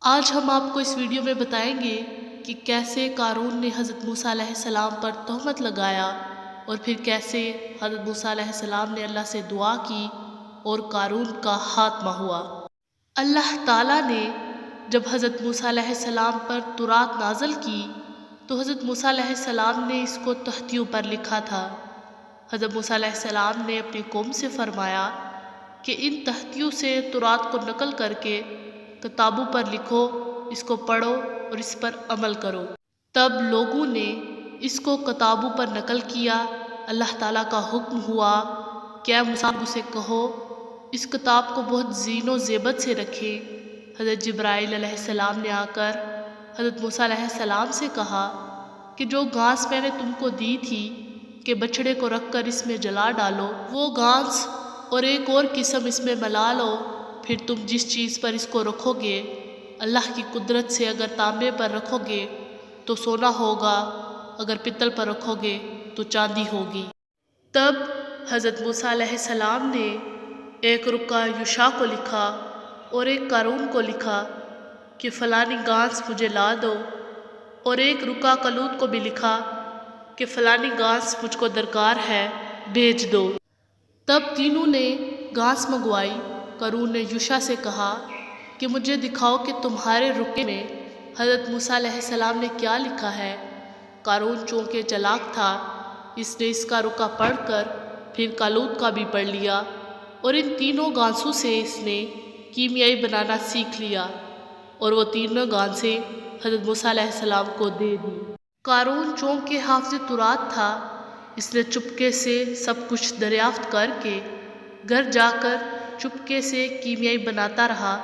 آج ہم آپ کو اس ویڈیو میں بتائیں گے کہ کیسے قارون نے حضرت موسیٰ علیہ السلام پر تہمت لگایا اور پھر کیسے حضرت موسیٰ علیہ السلام نے اللہ سے دعا کی اور قارون کا خاتمہ ہوا۔ اللہ تعالیٰ نے جب حضرت موسیٰ علیہ السلام پر تورات نازل کی تو حضرت موسیٰ علیہ السلام نے اس کو تختیوں پر لکھا تھا۔ حضرت موسیٰ علیہ السلام نے اپنی قوم سے فرمایا کہ ان تختیوں سے تورات کو نقل کر کے کتابوں پر لکھو، اس کو پڑھو اور اس پر عمل کرو۔ تب لوگوں نے اس کو کتابوں پر نقل کیا۔ اللہ تعالیٰ کا حکم ہوا کہ اے موسیٰ سے کہو اس کتاب کو بہت زین و زیبت سے رکھے۔ حضرت جبرائیل علیہ السلام نے آ کر حضرت موسیٰ علیہ السلام سے کہا کہ جو گھاس میں نے تم کو دی تھی کہ بچھڑے کو رکھ کر اس میں جلا ڈالو، وہ گھاس اور ایک اور قسم اس میں ملا لو، پھر تم جس چیز پر اس کو رکھو گے اللہ کی قدرت سے اگر تانبے پر رکھو گے تو سونا ہوگا، اگر پتل پر رکھو گے تو چاندی ہوگی۔ تب حضرت موسیٰ علیہ السلام نے ایک رکا یوشع کو لکھا اور ایک قارون کو لکھا کہ فلانی گھاس مجھے لا دو، اور ایک رکا کلوت کو بھی لکھا کہ فلانی گھاس مجھ کو درکار ہے، بھیج دو۔ تب تینوں نے گھاس منگوائی۔ قارون نے یوشع سے کہا کہ مجھے دکھاؤ کہ تمہارے رکے میں حضرت موسیٰ علیہ السلام نے کیا لکھا ہے۔ قارون چونکہ چلاک تھا، اس نے اس کا رکا پڑھ کر پھر کالوت کا بھی پڑھ لیا اور ان تینوں گھاسوں سے اس نے کیمیائی بنانا سیکھ لیا اور وہ تینوں گھاسیں حضرت موسیٰ علیہ السلام کو دے دی۔ قارون چونکہ حافظ تورات تھا، اس نے چپکے سے سب کچھ دریافت کر کے گھر جا کر چپکے سے کیمیائی بناتا رہا۔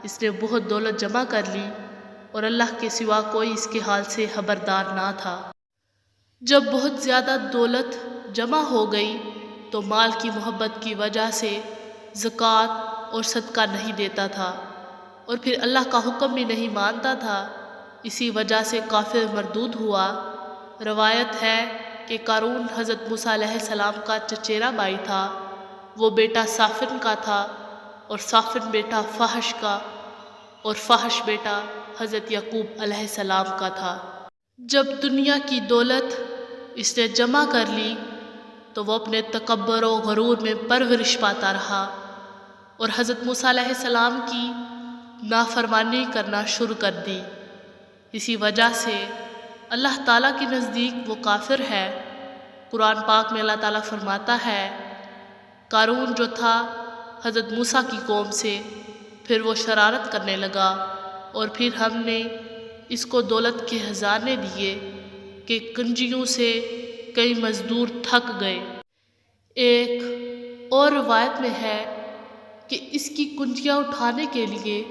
اس نے بہت دولت جمع کر لی اور اللہ کے سوا کوئی اس کے حال سے خبردار نہ تھا۔ جب بہت زیادہ دولت جمع ہو گئی تو مال کی محبت کی وجہ سے زکوٰۃ اور صدقہ نہیں دیتا تھا اور پھر اللہ کا حکم بھی نہیں مانتا تھا، اسی وجہ سے کافر مردود ہوا۔ روایت ہے کہ قارون حضرت موسیٰ علیہ السلام کا چچیرا بھائی تھا، وہ بیٹا صافن کا تھا اور صافن بیٹا فحش کا اور فحش بیٹا حضرت یعقوب علیہ السلام کا تھا۔ جب دنیا کی دولت اس نے جمع کر لی تو وہ اپنے تکبر و غرور میں پرورش پاتا رہا اور حضرت موسیٰ علیہ السلام کی نافرمانی کرنا شروع کر دی۔ اسی وجہ سے اللہ تعالیٰ کے نزدیک وہ کافر ہے۔ قرآن پاک میں اللہ تعالیٰ فرماتا ہے قارون جو تھا حضرت موسیٰ کی قوم سے، پھر وہ شرارت کرنے لگا اور پھر ہم نے اس کو دولت کے خزانے دیے کہ کنجیوں سے کئی مزدور تھک گئے۔ ایک اور روایت میں ہے کہ اس کی کنجیاں اٹھانے کے لیے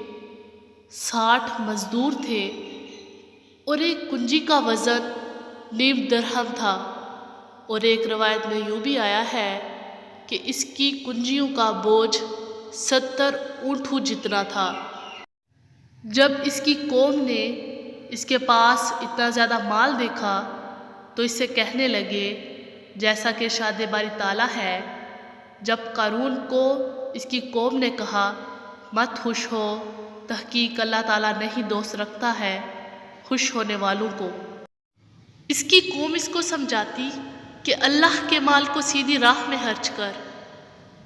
60 مزدور تھے اور ایک کنجی کا وزن 1.5 درہم تھا، اور ایک روایت میں یوں بھی آیا ہے کہ اس کی کنجیوں کا بوجھ 70 اونٹوں جتنا تھا۔ جب اس کی قوم نے اس کے پاس اتنا زیادہ مال دیکھا تو اس سے کہنے لگے، جیسا کہ ارشاد باری تعالیٰ ہے، جب قارون کو اس کی قوم نے کہا مت خوش ہو، تحقیق اللہ تعالیٰ نہیں دوست رکھتا ہے خوش ہونے والوں کو۔ اس کی قوم اس کو سمجھاتی کہ اللہ کے مال کو سیدھی راہ میں خرچ کر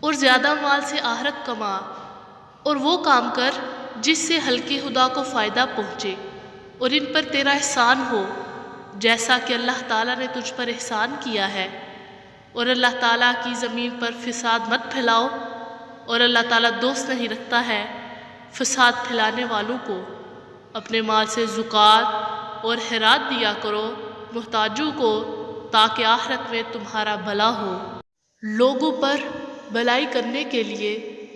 اور زیادہ مال سے آخرت کما، اور وہ کام کر جس سے ہلکے خدا کو فائدہ پہنچے اور ان پر تیرا احسان ہو جیسا کہ اللہ تعالیٰ نے تجھ پر احسان کیا ہے، اور اللہ تعالیٰ کی زمین پر فساد مت پھیلاؤ، اور اللہ تعالیٰ دوست نہیں رکھتا ہے فساد پھیلانے والوں کو۔ اپنے مال سے زکوٰۃ اور خیرات دیا کرو محتاجوں کو تاکہ آخرت میں تمہارا بھلا ہو۔ لوگوں پر بھلائی کرنے کے لیے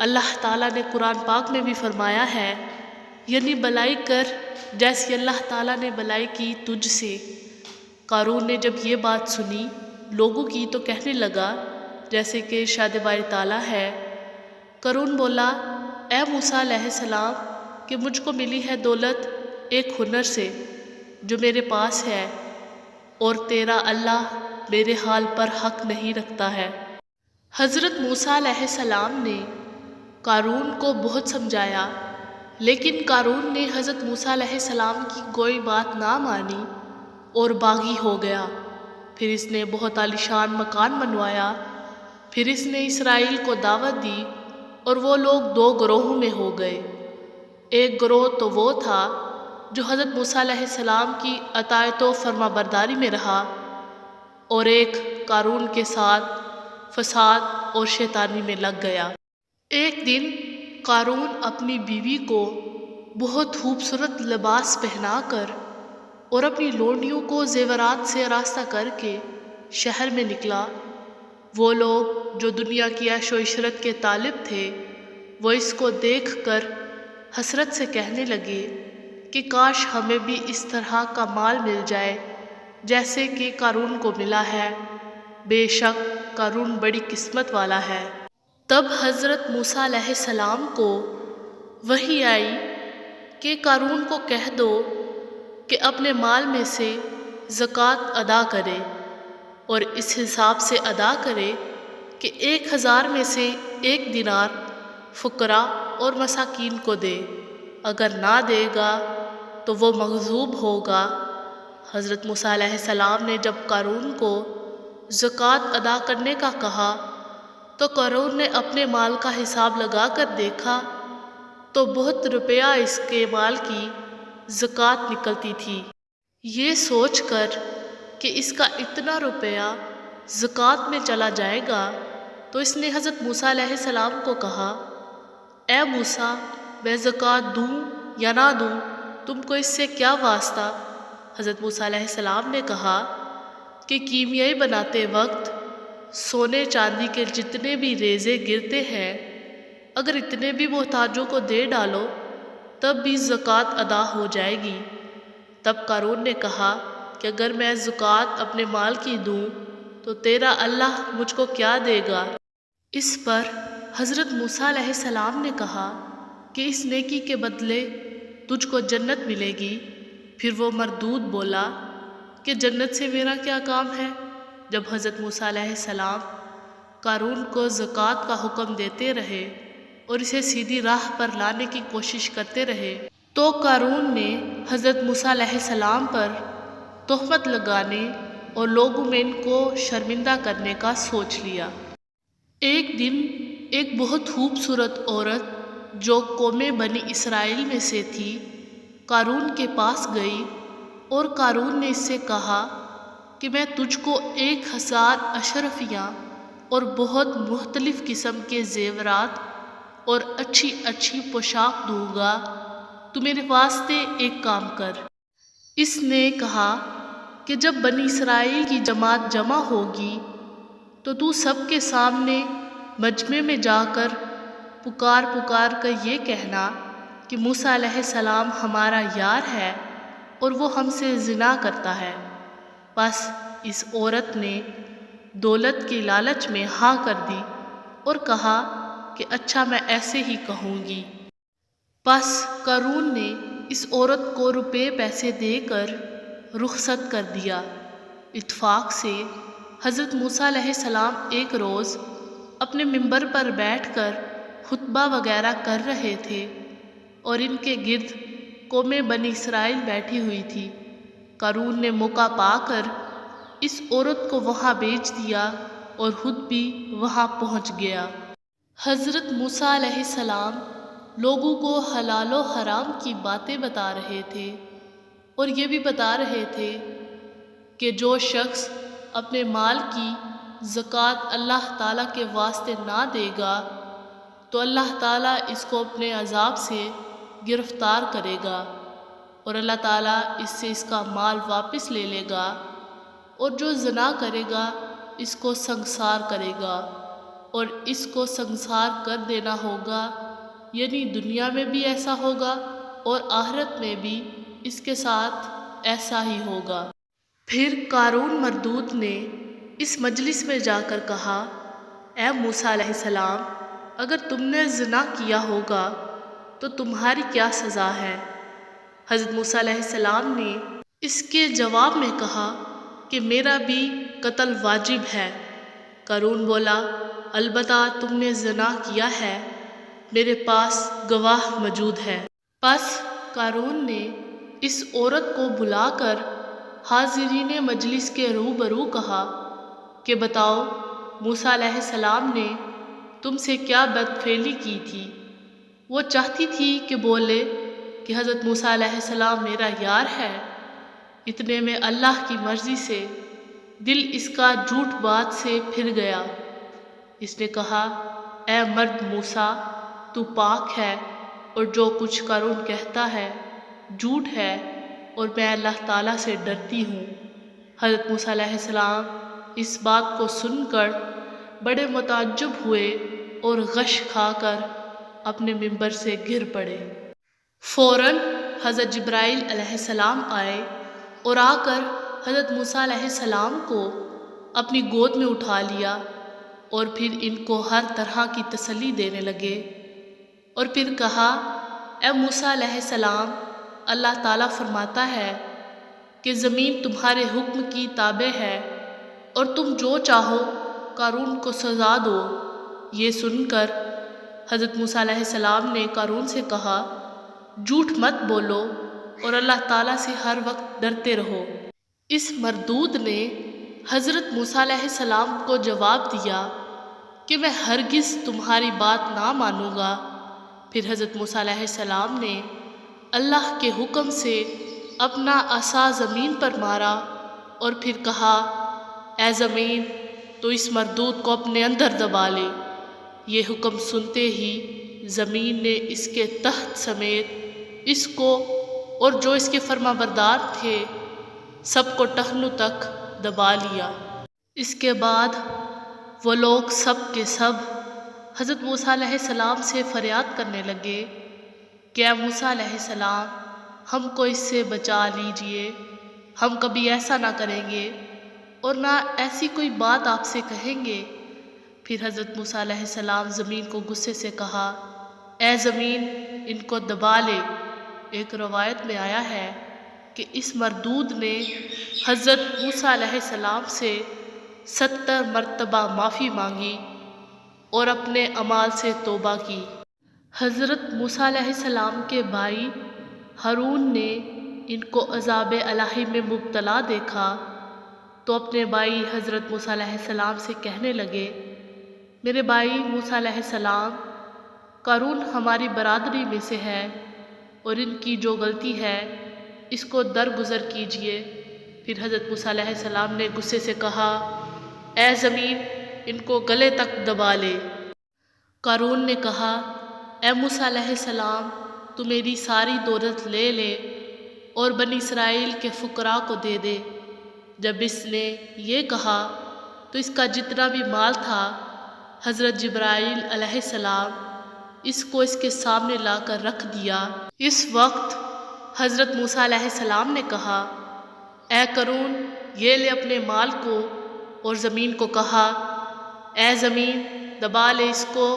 اللہ تعالیٰ نے قرآن پاک میں بھی فرمایا ہے، یعنی بھلائی کر جیسی اللہ تعالیٰ نے بھلائی کی تجھ سے۔ قارون نے جب یہ بات سنی لوگوں کی تو کہنے لگا، جیسے کہ ارشاد باری تعالیٰ ہے، قارون بولا اے موسیٰ علیہ السلام کہ مجھ کو ملی ہے دولت ایک ہنر سے جو میرے پاس ہے، اور تیرا اللہ میرے حال پر حق نہیں رکھتا ہے۔ حضرت موسیٰ علیہ السلام نے قارون کو بہت سمجھایا لیکن قارون نے حضرت موسیٰ علیہ السلام کی کوئی بات نہ مانی اور باغی ہو گیا۔ پھر اس نے بہت عالیشان مکان بنوایا۔ پھر اس نے اسرائیل کو دعوت دی اور وہ لوگ دو گروہوں میں ہو گئے۔ ایک گروہ تو وہ تھا جو حضرت موسیٰ علیہ السلام کی اطاعت و فرما برداری میں رہا، اور ایک قارون کے ساتھ فساد اور شیطانی میں لگ گیا۔ ایک دن قارون اپنی بیوی کو بہت خوبصورت لباس پہنا کر اور اپنی لونڈیوں کو زیورات سے آراستہ کر کے شہر میں نکلا۔ وہ لوگ جو دنیا کی عیش و عشرت کے طالب تھے وہ اس کو دیکھ کر حسرت سے کہنے لگے کہ کاش ہمیں بھی اس طرح کا مال مل جائے جیسے کہ قارون کو ملا ہے۔ بے شک قارون بڑی قسمت والا ہے۔ تب حضرت موسیٰ علیہ السلام کو وحی آئی کہ قارون کو کہہ دو کہ اپنے مال میں سے زکوٰۃ ادا کرے، اور اس حساب سے ادا کرے کہ 1000 میں سے 1 دینار فقراء اور مساکین کو دے۔ اگر نہ دے گا تو وہ مغضوب ہوگا۔ حضرت موسیٰ علیہ السلام نے جب قارون کو زکوٰۃ ادا کرنے کا کہا تو قارون نے اپنے مال کا حساب لگا کر دیکھا تو بہت روپیہ اس کے مال کی زکوٰۃ نکلتی تھی۔ یہ سوچ کر کہ اس کا اتنا روپیہ زکوٰۃ میں چلا جائے گا تو اس نے حضرت موسیٰ علیہ السلام کو کہا، اے موسیٰ، میں زکوٰۃ دوں یا نہ دوں، تم کو اس سے کیا واسطہ؟ حضرت موسیٰ علیہ السلام نے کہا کہ کیمیائی بناتے وقت سونے چاندی کے جتنے بھی ریزے گرتے ہیں اگر اتنے بھی محتاجوں کو دے ڈالو تب بھی زکوٰۃ ادا ہو جائے گی۔ تب قارون نے کہا کہ اگر میں زکوٰۃ اپنے مال کی دوں تو تیرا اللہ مجھ کو کیا دے گا؟ اس پر حضرت موسیٰ علیہ السلام نے کہا کہ اس نیکی کے بدلے تجھ کو جنت ملے گی۔ پھر وہ مردود بولا کہ جنت سے میرا کیا کام ہے؟ جب حضرت موسیٰ علیہ السلام قارون کو زکوٰۃ کا حکم دیتے رہے اور اسے سیدھی راہ پر لانے کی کوشش کرتے رہے تو قارون نے حضرت موسیٰ علیہ السلام پر تہمت لگانے اور لوگوں میں ان کو شرمندہ کرنے کا سوچ لیا۔ ایک دن ایک بہت خوبصورت عورت جو قوم بنی اسرائیل میں سے تھی قارون کے پاس گئی اور قارون نے اس سے کہا کہ میں تجھ کو 1000 اشرفیاں اور بہت مختلف قسم کے زیورات اور اچھی اچھی پوشاک دوں گا، تو میرے واسطے ایک کام کر۔ اس نے کہا کہ جب بنی اسرائیل کی جماعت جمع ہوگی تو سب کے سامنے مجمع میں جا کر پکار کر یہ کہنا کہ موسیٰ علیہ السلام ہمارا یار ہے اور وہ ہم سے زنا کرتا ہے۔ بس اس عورت نے دولت کے لالچ میں ہاں کر دی اور کہا کہ اچھا میں ایسے ہی کہوں گی۔ بس قارون نے اس عورت کو روپے پیسے دے کر رخصت کر دیا۔ اتفاق سے حضرت موسیٰ علیہ السلام ایک روز اپنے منبر پر بیٹھ کر خطبہ وغیرہ کر رہے تھے اور ان کے گرد قوم بنی اسرائیل بیٹھی ہوئی تھی۔ قارون نے موقع پا کر اس عورت کو وہاں بھیج دیا اور خود بھی وہاں پہنچ گیا۔ حضرت موسیٰ علیہ السلام لوگوں کو حلال و حرام کی باتیں بتا رہے تھے اور یہ بھی بتا رہے تھے کہ جو شخص اپنے مال کی زکوٰۃ اللہ تعالیٰ کے واسطے نہ دے گا تو اللہ تعالیٰ اس کو اپنے عذاب سے گرفتار کرے گا اور اللہ تعالیٰ اس سے اس کا مال واپس لے لے گا، اور جو زنا کرے گا اس کو سنگسار کرے گا اور اس کو سنگسار کر دینا ہوگا، یعنی دنیا میں بھی ایسا ہوگا اور آخرت میں بھی اس کے ساتھ ایسا ہی ہوگا۔ پھر قارون مردود نے اس مجلس میں جا کر کہا، اے موسیٰ علیہ السلام، اگر تم نے زنا کیا ہوگا تو تمہاری کیا سزا ہے؟ حضرت موسیٰ علیہ السلام نے اس کے جواب میں کہا کہ میرا بھی قتل واجب ہے۔ قارون بولا، البتہ تم نے زنا کیا ہے، میرے پاس گواہ موجود ہے۔ پس قارون نے اس عورت کو بلا کر حاضرین مجلس کے روبرو کہا کہ بتاؤ موسیٰ علیہ السلام نے تم سے کیا بدفعلی کی تھی؟ وہ چاہتی تھی کہ بولے کہ حضرت موسیٰ علیہ السلام میرا یار ہے۔ اتنے میں اللہ کی مرضی سے دل اس کا جھوٹ بات سے پھر گیا۔ اس نے کہا، اے مرد موسیٰ، تو پاک ہے اور جو کچھ قارون کہتا ہے جھوٹ ہے، اور میں اللہ تعالیٰ سے ڈرتی ہوں۔ حضرت موسیٰ علیہ السلام اس بات کو سن کر بڑے متعجب ہوئے اور غش کھا کر اپنے ممبر سے گر پڑے۔ فوراً حضرت جبرائیل علیہ السلام آئے اور آ کر حضرت موسیٰ علیہ السلام کو اپنی گود میں اٹھا لیا، اور پھر ان کو ہر طرح کی تسلی دینے لگے، اور پھر کہا، اے موسیٰ علیہ السلام، اللہ تعالیٰ فرماتا ہے کہ زمین تمہارے حکم کی تابع ہے، اور تم جو چاہو قارون کو سزا دو۔ یہ سن کر حضرت موسیٰ علیہ السلام نے قارون سے کہا، جھوٹ مت بولو اور اللہ تعالیٰ سے ہر وقت ڈرتے رہو۔ اس مردود نے حضرت موسیٰ علیہ السلام کو جواب دیا کہ میں ہرگز تمہاری بات نہ مانوں گا۔ پھر حضرت موسیٰ علیہ السلام نے اللہ کے حکم سے اپنا عصا زمین پر مارا، اور پھر کہا، اے زمین، تو اس مردود کو اپنے اندر دبا لے۔ یہ حکم سنتے ہی زمین نے اس کے تحت سمیت اس کو اور جو اس کے فرما بردار تھے سب کو ٹخنوں تک دبا لیا۔ اس کے بعد وہ لوگ سب کے سب حضرت موسیٰ علیہ السلام سے فریاد کرنے لگے کہ اے موسیٰ علیہ السلام، ہم کو اس سے بچا لیجئے، ہم کبھی ایسا نہ کریں گے اور نہ ایسی کوئی بات آپ سے کہیں گے۔ پھر حضرت موسیٰ علیہ السلام زمین کو غصے سے کہا، اے زمین، ان کو دبا لے۔ ایک روایت میں آیا ہے کہ اس مردود نے حضرت موسیٰ علیہ السلام سے 70 مرتبہ معافی مانگی اور اپنے اعمال سے توبہ کی۔ حضرت موسیٰ علیہ السلام کے بھائی ہارون نے ان کو عذاب الہی میں مبتلا دیکھا تو اپنے بھائی حضرت موسیٰ علیہ السلام سے کہنے لگے، میرے بھائی موسیٰ علیہ السلام، قارون ہماری برادری میں سے ہے اور ان کی جو غلطی ہے اس کو درگزر کیجیے۔ پھر حضرت موسیٰ علیہ السلام نے غصے سے کہا، اے زمین، ان کو گلے تک دبا لے۔ قارون نے کہا، اے موسیٰ علیہ السلام، تو میری ساری دولت لے لے اور بنی اسرائیل کے فقراء کو دے دے۔ جب اس نے یہ کہا تو اس کا جتنا بھی مال تھا حضرت جبرائیل علیہ السلام اس کو اس کے سامنے لا کر رکھ دیا۔ اس وقت حضرت موسیٰ علیہ السلام نے کہا، اے قارون، یہ لے اپنے مال کو، اور زمین کو کہا، اے زمین، دبا لے اس کو۔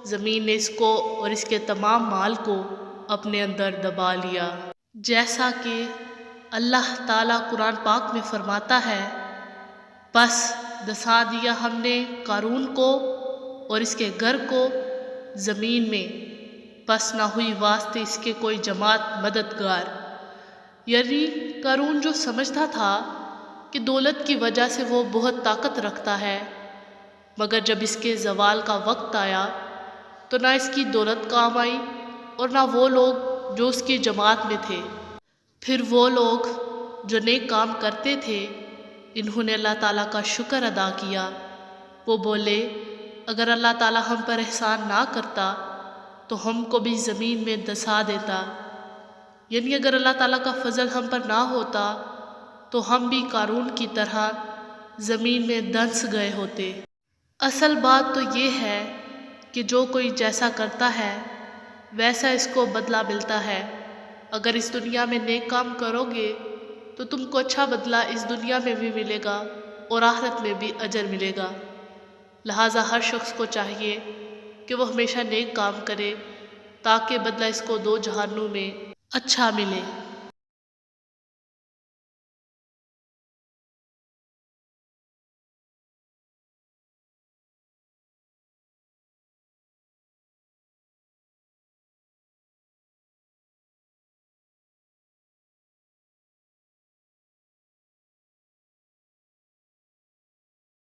زمین نے اس کو اور اس کے تمام مال کو اپنے اندر دبا لیا۔ جیسا کہ اللہ تعالیٰ قرآن پاک میں فرماتا ہے، پس دسا دیا ہم نے قارون کو اور اس کے گھر کو زمین میں، پس نہ ہوئی واسطے اس کے کوئی جماعت مددگار۔ یعنی قارون جو سمجھتا تھا کہ دولت کی وجہ سے وہ بہت طاقت رکھتا ہے، مگر جب اس کے زوال کا وقت آیا تو نہ اس کی دولت کام آئی اور نہ وہ لوگ جو اس کی جماعت میں تھے۔ پھر وہ لوگ جو نیک کام کرتے تھے انہوں نے اللہ تعالیٰ کا شکر ادا کیا۔ وہ بولے، اگر اللہ تعالیٰ ہم پر احسان نہ کرتا تو ہم کو بھی زمین میں دسا دیتا، یعنی اگر اللہ تعالیٰ کا فضل ہم پر نہ ہوتا تو ہم بھی قارون کی طرح زمین میں دنس گئے ہوتے۔ اصل بات تو یہ ہے کہ جو کوئی جیسا کرتا ہے ویسا اس کو بدلہ ملتا ہے۔ اگر اس دنیا میں نیک کام کرو گے تو تم کو اچھا بدلہ اس دنیا میں بھی ملے گا اور آخرت میں بھی اجر ملے گا۔ لہٰذا ہر شخص کو چاہیے کہ وہ ہمیشہ نیک کام کرے تاکہ بدلہ اس کو دو جہانوں میں اچھا ملے۔